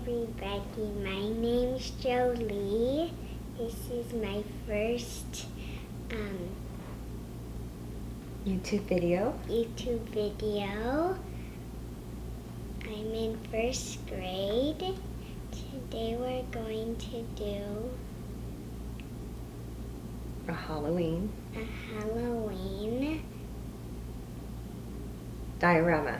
everybody, my name's JoLee. This is my first YouTube video. I'm in first grade. Today we're going to do A Halloween diorama.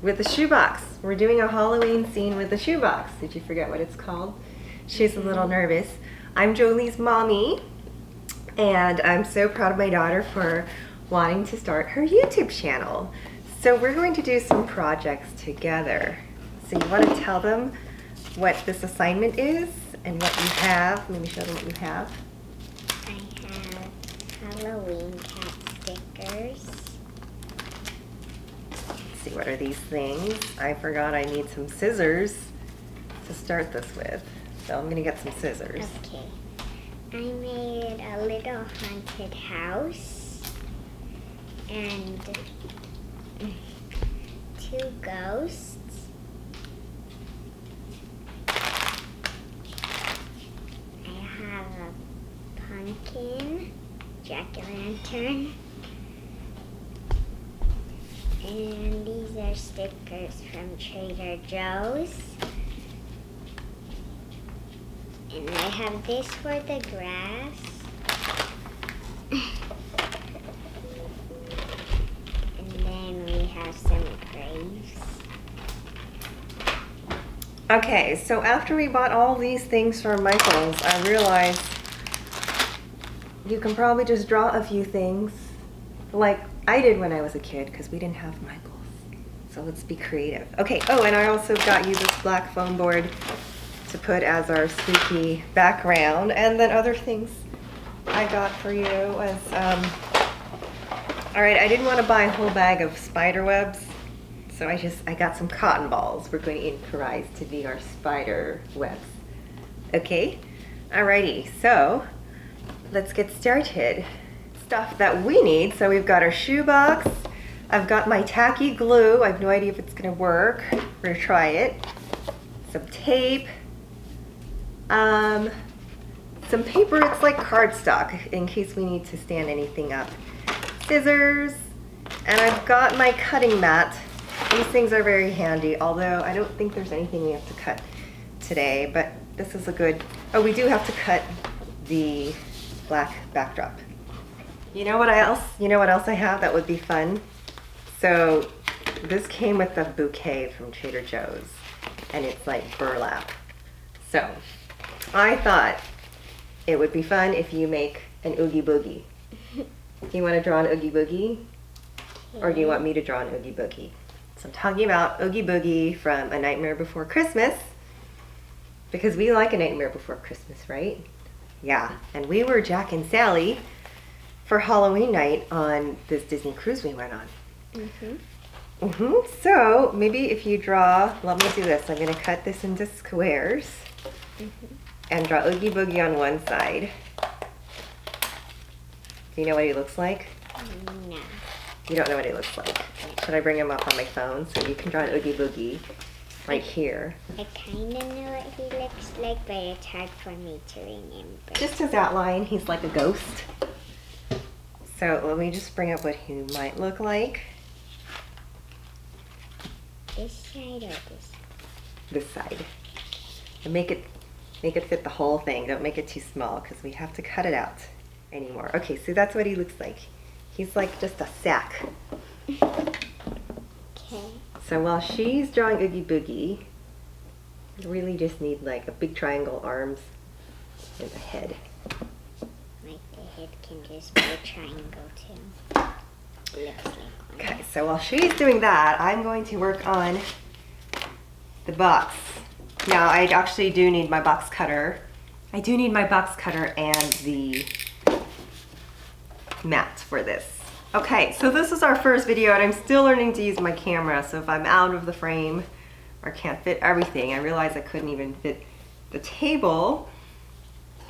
With a shoebox. We're doing a Halloween scene with a shoebox. Did you forget what it's called? She's a little nervous. I'm JoLee's mommy, and I'm so proud of my daughter for wanting to start her YouTube channel. So we're going to do some projects together. So you want to tell them what this assignment is and what you have. Let me show them what you have. I have Halloween cat stickers. Let's see, what are these things? I forgot I need some scissors to start this with. So I'm gonna get some scissors. Okay. I made a little haunted house and 2 ghosts. I have a pumpkin, jack-o'-lantern, and these are stickers from Trader Joe's. And I have this for the grass. And then we have some graves. Okay, so after we bought all these things from Michael's, I realized you can probably just draw a few things like I did when I was a kid, because we didn't have Michael's. So let's be creative. Okay, oh, and I also got you this black foam board to put as our spooky background, and then other things I got for you was, all right, I didn't want to buy a whole bag of spider webs, so I got some cotton balls. We're going to improvise to be our spider webs. Okay, alrighty, so let's get started. Stuff that we need, so we've got our shoebox. I've got my tacky glue. I have no idea if it's gonna work. We're gonna try it. Some tape. Some paper, it's like cardstock in case we need to stand anything up. Scissors, and I've got my cutting mat. These things are very handy, although I don't think there's anything we have to cut today, but this is a good, oh, we do have to cut the black backdrop. You know what else I have that would be fun? So this came with a bouquet from Trader Joe's, and it's like burlap. So I thought it would be fun if you make an Oogie Boogie. You want to draw an Oogie Boogie? Or do you want me to draw an Oogie Boogie? So I'm talking about Oogie Boogie from A Nightmare Before Christmas, because we like A Nightmare Before Christmas, right? Yeah, and we were Jack and Sally for Halloween night on this Disney cruise we went on. So maybe if you draw, let me do this. I'm going to cut this into squares. And draw Oogie Boogie on one side. Do you know what he looks like? No. You don't know what he looks like. Should I bring him up on my phone so you can draw an Oogie Boogie right here? I kind of know what he looks like, but it's hard for me to remember. Just his outline, he's like a ghost. So let me just bring up what he might look like. This side or this? This side. And make it fit the whole thing. Don't make it too small because we have to cut it out anymore. Okay, so that's what he looks like. He's like just a sack. Okay. So while she's drawing Oogie Boogie, you really just need like a big triangle arms and a head. Like the head can just be a triangle too. Looks like one. Okay, so while she's doing that, I'm going to work on the box. Now, I actually do need my box cutter. I do need my box cutter and the mat for this. Okay, so this is our first video, and I'm still learning to use my camera, so if I'm out of the frame or can't fit everything, I realized I couldn't even fit the table.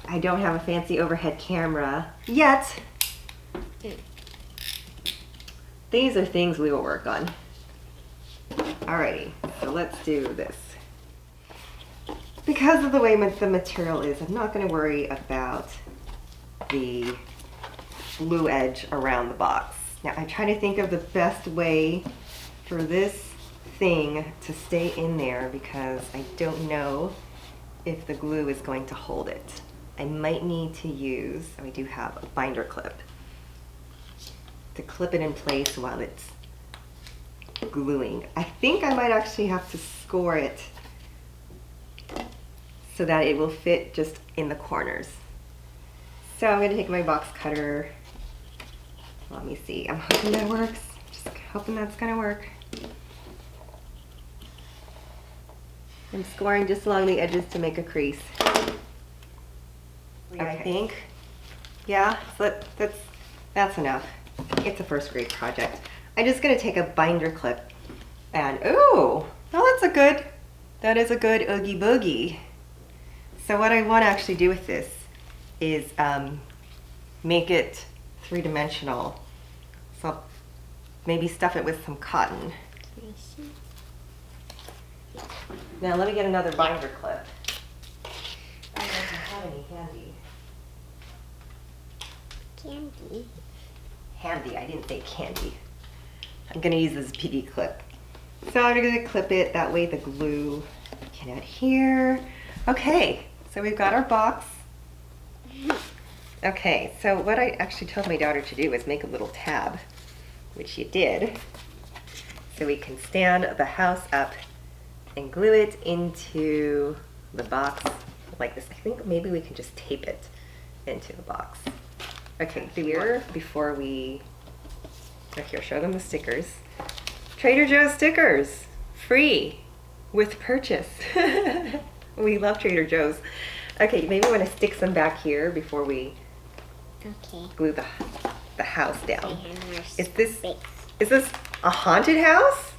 I don't have a fancy overhead camera yet. These are things we will work on. Alrighty, so let's do this. because of the way the material is, I'm not going to worry about the glue edge around the box. Now I'm trying to think of the best way for this thing to stay in there because I don't know if the glue is going to hold it. I might need to use, I do have a binder clip to clip it in place while it's gluing. I think I might actually have to score it so that it will fit just in the corners. So I'm going to take my box cutter. Let me see. I'm hoping that works. Just hoping that's going to work. I'm scoring just along the edges to make a crease. Okay. I think. Yeah, so that's enough. It's a first grade project. I'm just going to take a binder clip and, oh, that is a good Oogie Boogie. So what I want to actually do with this is make it three-dimensional. So maybe stuff it with some cotton. Now let me get another binder clip. I don't have any handy. Candy. Handy, I didn't say candy. I'm gonna use this piggy clip. So I'm gonna clip it, that way the glue can adhere. Okay, so we've got our box. Okay, so what I actually told my daughter to do was make a little tab, which she did. So we can stand the house up and glue it into the box like this. I think maybe we can just tape it into the box. Okay, here, before we, here, show them the stickers. Trader Joe's stickers, free, with purchase. We love Trader Joe's. Okay, maybe we want to stick some back here before we glue the house down. Is this a haunted house?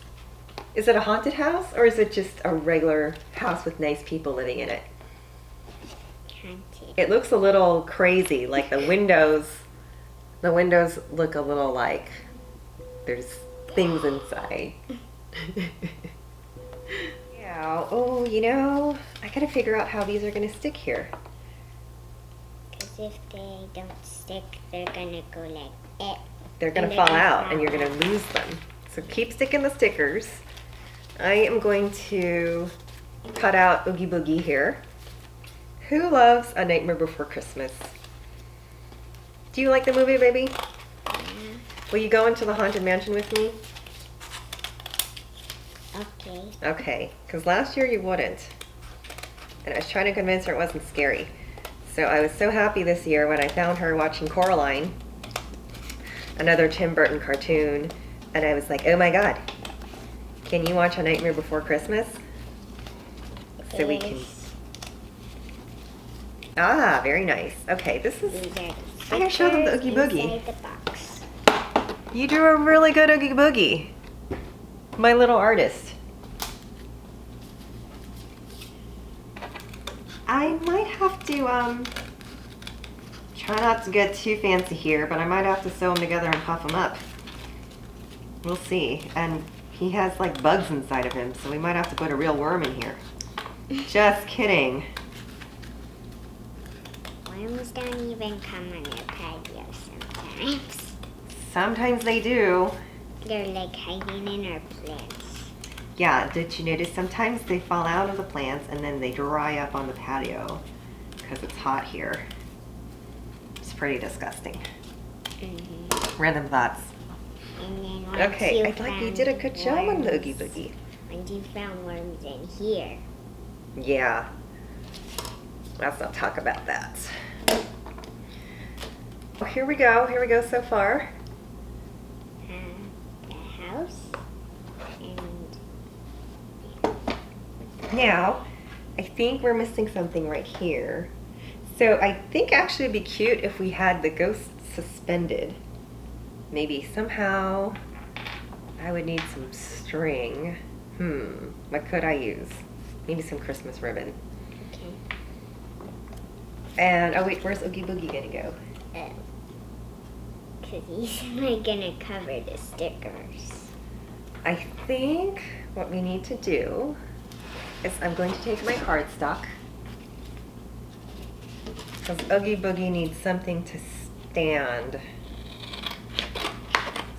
Is it a haunted house, or is it just a regular house with nice people living in it? Haunted. It looks a little crazy, like the windows look a little like there's things inside. Yeah, oh, you know, I gotta figure out how these are gonna stick here. Because if they don't stick, they're gonna go like it. They're gonna fall out and you're gonna lose them. So keep sticking the stickers. I am going to cut out Oogie Boogie here. Who loves A Nightmare Before Christmas? Do you like the movie, baby? Yeah. Will you go into the Haunted Mansion with me? Okay. Okay, because last year you wouldn't. And I was trying to convince her it wasn't scary. So I was so happy this year when I found her watching Coraline, another Tim Burton cartoon, and I was like, oh my God, can you watch A Nightmare Before Christmas? So we can... Ah, very nice. Okay, this is... I'm going to show them the Oogie Boogie. Inside the box. You drew a really good Oogie Boogie. My little artist. I might have to, try not to get too fancy here, but I might have to sew them together and puff them up. We'll see. And he has like bugs inside of him, so we might have to put a real worm in here. Just kidding. Worms don't even come on your patio sometimes. Sometimes they do. They're like hiding in our plants. Yeah, did you notice sometimes they fall out of the plants and then they dry up on the patio because it's hot here. It's pretty disgusting. Random thoughts. And then once Okay, you I feel like we did a good job on the Oogie worms- Boogie. Once you found worms in here. Yeah. Let's not talk about that. Oh, here we go. Here we go so far. The house. And Now, I think we're missing something right here. So I think actually it'd be cute if we had the ghost suspended. Maybe somehow I would need some string. What could I use? Maybe some Christmas ribbon. okay. And, oh wait, where's Oogie Boogie gonna go? Because he's not gonna cover the stickers. I think what we need to do is I'm going to take my cardstock, because Oogie Boogie needs something to stand.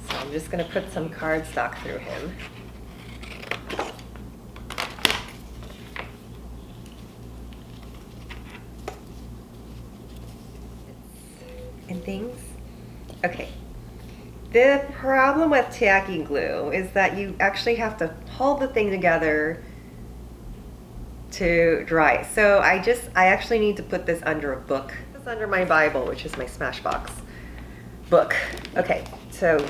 So I'm just going to put some cardstock through him. And things. Okay. The problem with tacky glue is that you actually have to hold the thing together to dry. So I actually need to put this under a book. It's under my Bible, which is my Smashbox book. Okay, so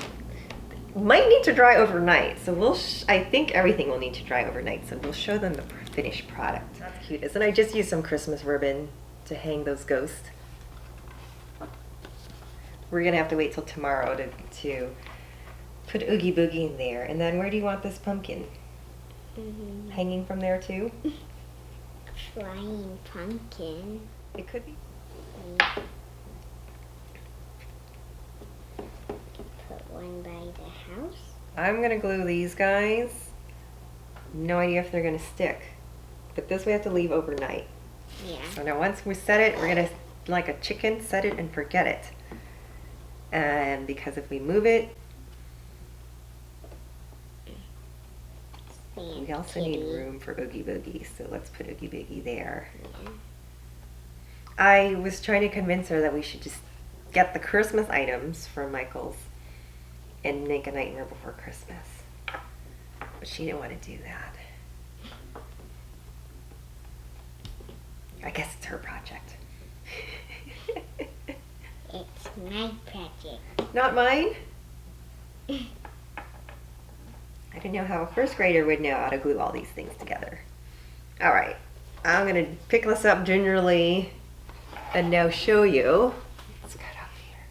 might need to dry overnight. So I think everything will need to dry overnight. So we'll show them the finished product. That's cute, isn't it? I just used some Christmas ribbon to hang those ghosts. We're gonna have to wait till tomorrow to put Oogie Boogie in there. And then where do you want this pumpkin? Hanging from there too? Flying pumpkin. It could be. Put one by the house. I'm gonna glue these guys. No idea if they're gonna stick. But this we have to leave overnight. Yeah. So now once we set it, we're gonna, like a chicken, set it and forget it. And because if we move it, we also need room for Oogie Boogie, so let's put Oogie Boogie there. Yeah. I was trying to convince her that we should just get the Christmas items from Michael's and make a nightmare before Christmas. But she didn't want to do that. I guess it's her project. It's my project. Not mine? I didn't know how a first grader would know how to glue all these things together. All right, I'm gonna pick this up gingerly and now show you. Let's cut out here.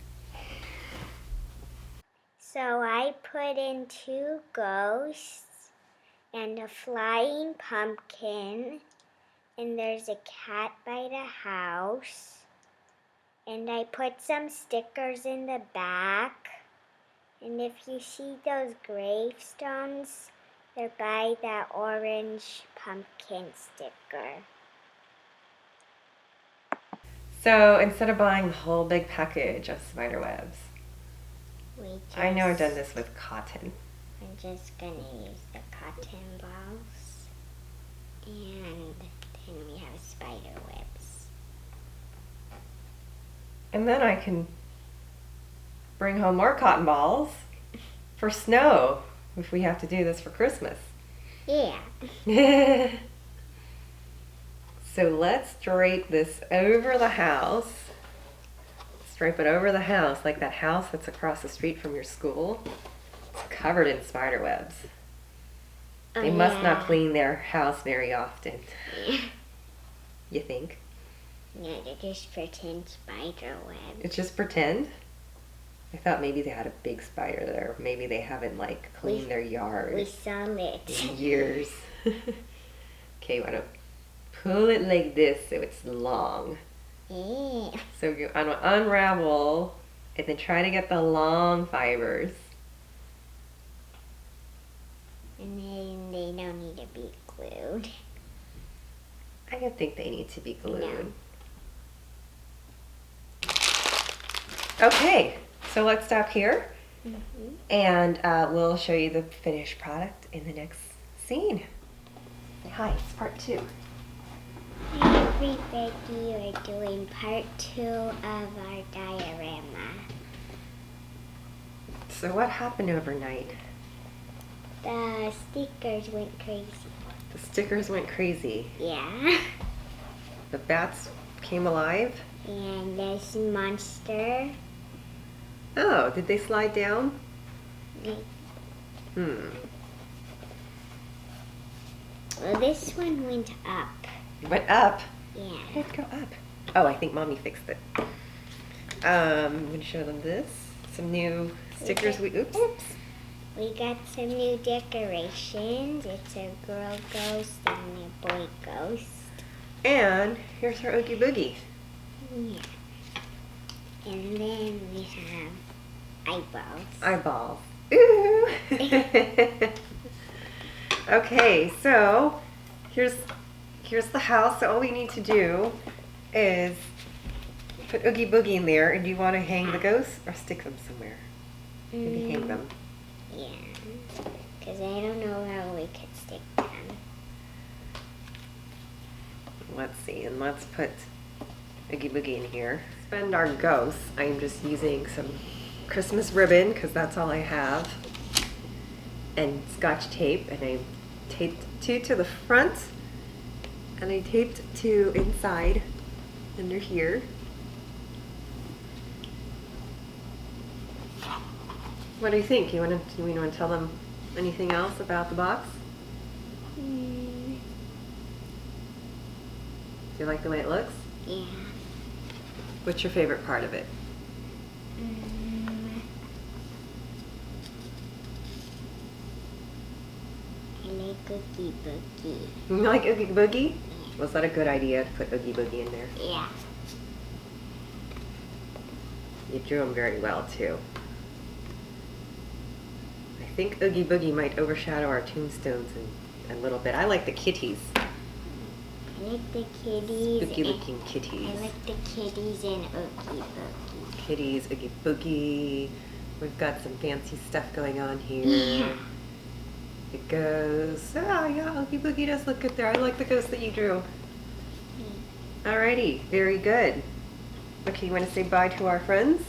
So I put in 2 ghosts and a flying pumpkin, and there's a cat by the house, and I put some stickers in the back. And if you see those gravestones, they're by that orange pumpkin sticker. So instead of buying the whole big package of spider webs, I know I've done this with cotton. I'm just gonna use the cotton balls, and then we have spider webs. And then I can bring home more cotton balls for snow if we have to do this for Christmas. Yeah. So let's drape this over the house. Drape it over the house, like that house that's across the street from your school. It's covered in spider webs. They must not clean their house very often. Yeah. You think? No, they're just pretend spider webs. It's just pretend? I thought maybe they had a big spider there. Maybe they haven't like cleaned their yard We saw it. in years. Okay, you want to pull it like this so it's long. Yeah. So you unravel and then try to get the long fibers. And then they don't need to be glued. I don't think they need to be glued. No. Okay, so let's stop here. Mm-hmm. And we'll show you the finished product in the next scene. Hi, it's part 2. Hi everybody, we're doing part 2 of our diorama. So what happened overnight? The stickers went crazy. The stickers went crazy. Yeah. The bats came alive. And this monster. Oh, did they slide down? Well, this one went up. It went up? Yeah. How did it go up? Oh, I think Mommy fixed it. I'm going to show them this. Some new stickers. Oops. We got some new decorations. It's a girl ghost and a boy ghost. And here's her Oogie Boogie. Yeah. And then we have eyeballs. Eyeballs. Ooh! Okay, so here's the house. So all we need to do is put Oogie Boogie in there. And do you want to hang the ghosts or stick them somewhere? Maybe hang them. Yeah, because I don't know how we could stick them. Let's see, and let's put Oogie Boogie in here. Spend our ghosts. I'm just using some Christmas ribbon because that's all I have, and Scotch tape, and I taped 2 to the front, and I taped 2 inside under here. What do you think? Do you want to tell them anything else about the box? Mm, Do you like the way it looks? yeah. What's your favorite part of it? I like Oogie Boogie. You like Oogie Boogie? Was that a good idea to put Oogie Boogie in there? Yeah. You drew him very well too. I think Oogie Boogie might overshadow our tombstones a little bit. I like the kitties. I like the kitties. Spooky looking kitties. I like the kitties and Oogie Boogie. Kitties, Oogie Boogie. We've got some fancy stuff going on here. Yeah. It goes. Oh yeah, Oogie Boogie does look good there. I like the ghost that you drew. Alrighty, very good. Okay, you want to say bye to our friends?